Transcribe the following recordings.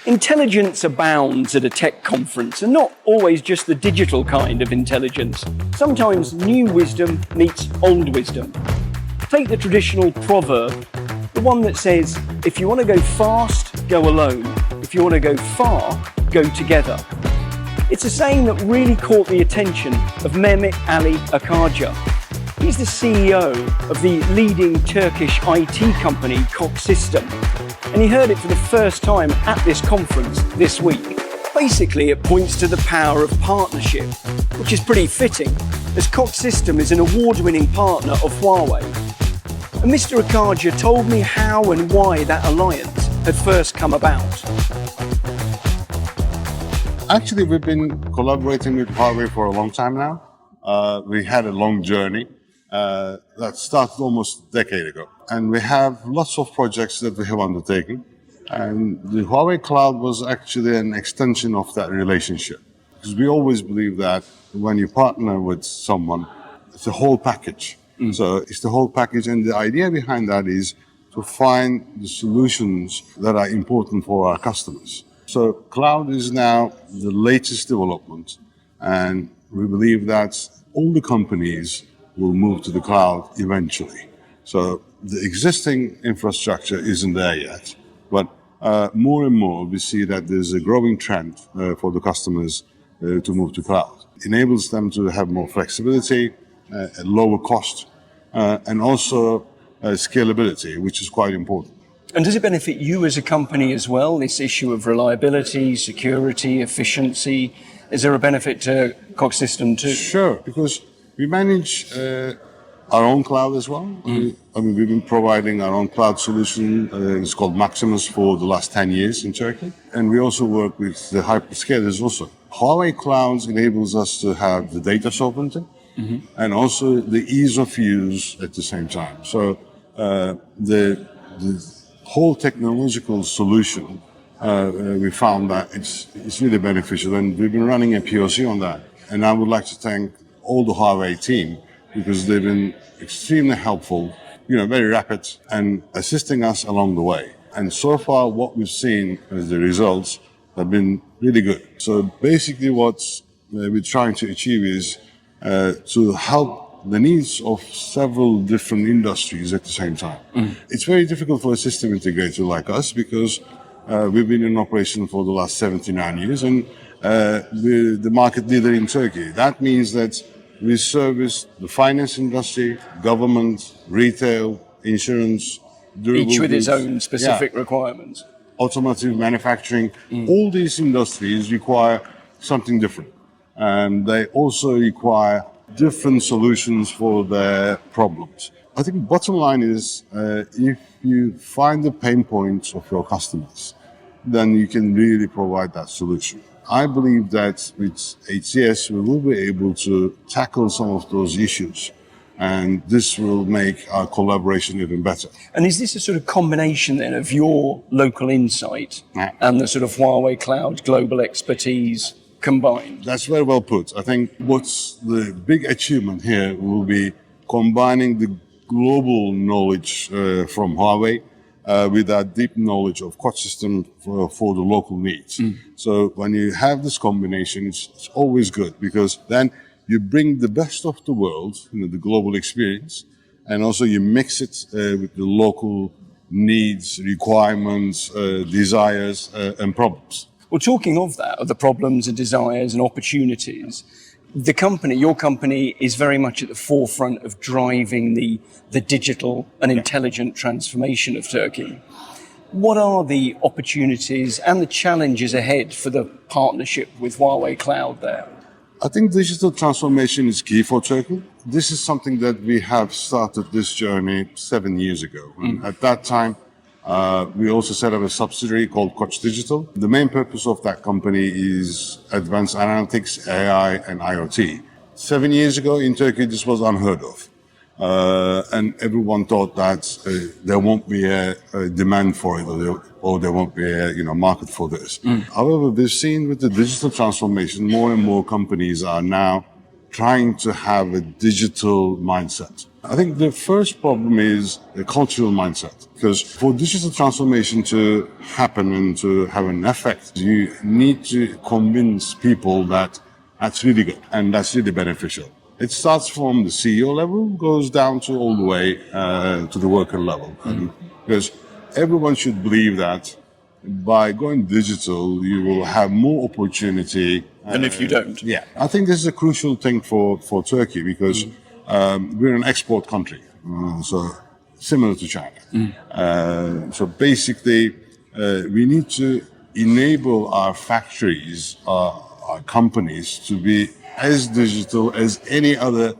Intelligence abounds at a tech conference, and not always just the digital kind of intelligence. Sometimes new wisdom meets old wisdom. Take the traditional proverb, the one that says, if you want to go fast, go alone. If you want to go far, go together. It's a saying that really caught the attention of Mehmet Ali Akarca. He's the CEO of the leading Turkish IT company Koç System, and he heard it for the first time at this conference this week. Basically, it points to the power of partnership, which is pretty fitting, as Koç System is an award-winning partner of Huawei. And Mr. Akarca told me how and why that alliance had first come about. Actually, we've been collaborating with Huawei for a long time now. We had a long journey that started almost a decade ago. And we have lots of projects that we have undertaken. And the Hua Cloud was actually an extension of that relationship. Because we always believe that when you partner with someone, it's a whole package. So it's the whole package. And the idea behind that is to find the solutions that are important for our customers. So cloud is now the latest development. And we believe that all the companies will move to the cloud eventually. So the existing infrastructure isn't there yet, but more and more we see that there's a growing trend for the customers to move to cloud. It enables them to have more flexibility, at lower cost, and also scalability, which is quite important. And does it benefit you as a company as well, this issue of reliability, security, efficiency? Is there a benefit to Koç System too? Sure, because we manage our own cloud as well. We've been providing our own cloud solution. It's called Maximus for the last 10 years in Turkey. And we also work with the hyperscalers also. Huawei Cloud enables us to have the data sovereignty and also the ease of use at the same time. So the whole technological solution, we found that it's really beneficial. And we've been running a POC on that. And I would like to thank all the Huawei team, because they've been extremely helpful, very rapid, and assisting us along the way. And so far, what we've seen as the results have been really good. So basically what we're trying to achieve is to help the needs of several different industries at the same time. It's very difficult for a system integrator like us, because we've been in operation for the last 79 years, and we're the market leader in Turkey. That means that we service the finance industry, government, retail, insurance, durable each with goods, its own specific requirements. Automotive manufacturing. All these industries require something different. And they also require different solutions for their problems. I think bottom line is, if you find the pain points of your customers, then you can really provide that solution. I believe that with HCS, we will be able to tackle some of those issues, and this will make our collaboration even better. And is this a sort of combination then of your local insight and the sort of Huawei Cloud global expertise combined? That's very well put. I think what's the big achievement here will be combining the global knowledge from Huawei with our deep knowledge of Koç System for the local needs. So when you have this combination, it's always good, because then you bring the best of the world, the global experience, and also you mix it with the local needs, requirements, desires, and problems. Well, talking of that, of the problems and desires and opportunities, the company, your company, is very much at the forefront of driving the digital and intelligent transformation of Turkey. What are the opportunities and the challenges ahead for the partnership with Huawei Cloud there? I think digital transformation is key for Turkey. This is something that we have started this journey 7 years ago. And at that time, we also set up a subsidiary called Koç Digital. The main purpose of that company is advanced analytics, AI, and IoT. 7 years ago in Turkey, this was unheard of. And everyone thought that there won't be a demand for it, or there won't be a market for this. However, we've seen with the digital transformation, more and more companies are now trying to have a digital mindset. I think the first problem is the cultural mindset, because for digital transformation to happen and to have an effect, you need to convince people that that's really good and that's really beneficial. It starts from the CEO level, goes down to all the way to the worker level. Because everyone should believe that by going digital, you will have more opportunity. And if you don't. Yeah, I think this is a crucial thing for Turkey because we're an export country, so similar to China. So basically, we need to enable our factories, our companies to be as digital as any other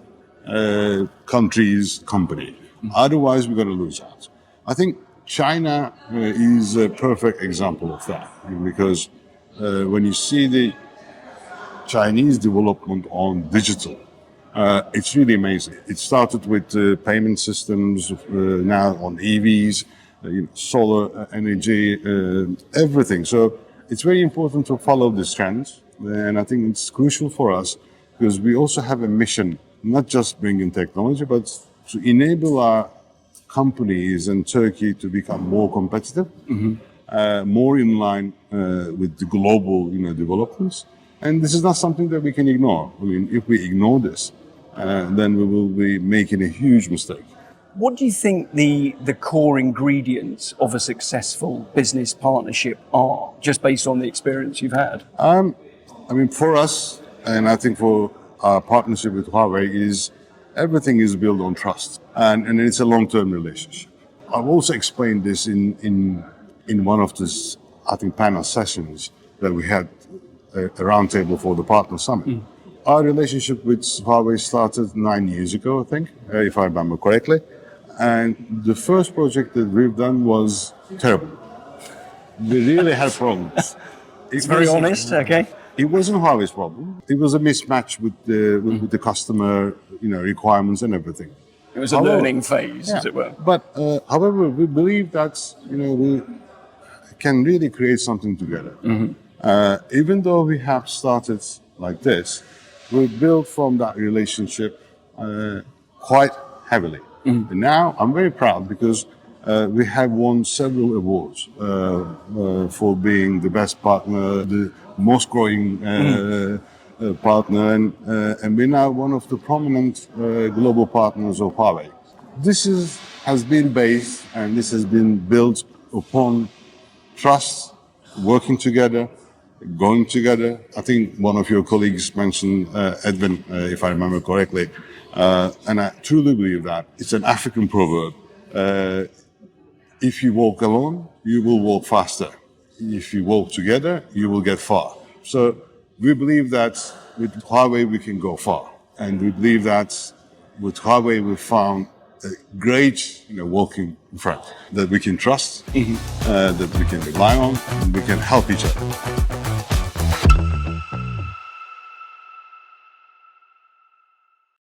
country's company. Otherwise, we're going to lose out. I think China is a perfect example of that because when you see the Chinese development on digital, it's really amazing. It started with payment systems, now on EVs, solar energy, everything. So it's very important to follow this trend. And I think it's crucial for us because we also have a mission, not just bringing technology, but to enable our companies in Turkey to become more competitive, more in line with the global developments. And this is not something that we can ignore. I mean, if we ignore this, then we will be making a huge mistake. What do you think the core ingredients of a successful business partnership are, just based on the experience you've had? I mean, for us, and I think for our partnership with Huawei, is everything is built on trust, and it's a long-term relationship. I've also explained this in one of this, I think, panel sessions that we had a roundtable for the Partner Summit. Our relationship with Huawei started 9 years ago, I think, if I remember correctly. And the first project that we've done was terrible. We really had problems. It's very honest, okay. It wasn't Huawei's problem. It was a mismatch with the customer, requirements and everything. It was a learning phase, as it were. But however, we believe that we can really create something together. Even though we have started like this, we built from that relationship quite heavily. And now I'm very proud because we have won several awards for being the best partner, the most growing partner, and we're now one of the prominent global partners of Huawei. This has been based and this has been built upon trust, working together, going together. I think one of your colleagues mentioned Edwin, if I remember correctly, and I truly believe that. It's an African proverb. If you walk alone, you will walk faster. If you walk together, you will get far. So we believe that with Huawei we can go far, and we believe that with Huawei we found a great working friend that we can trust, that we can rely on, and we can help each other.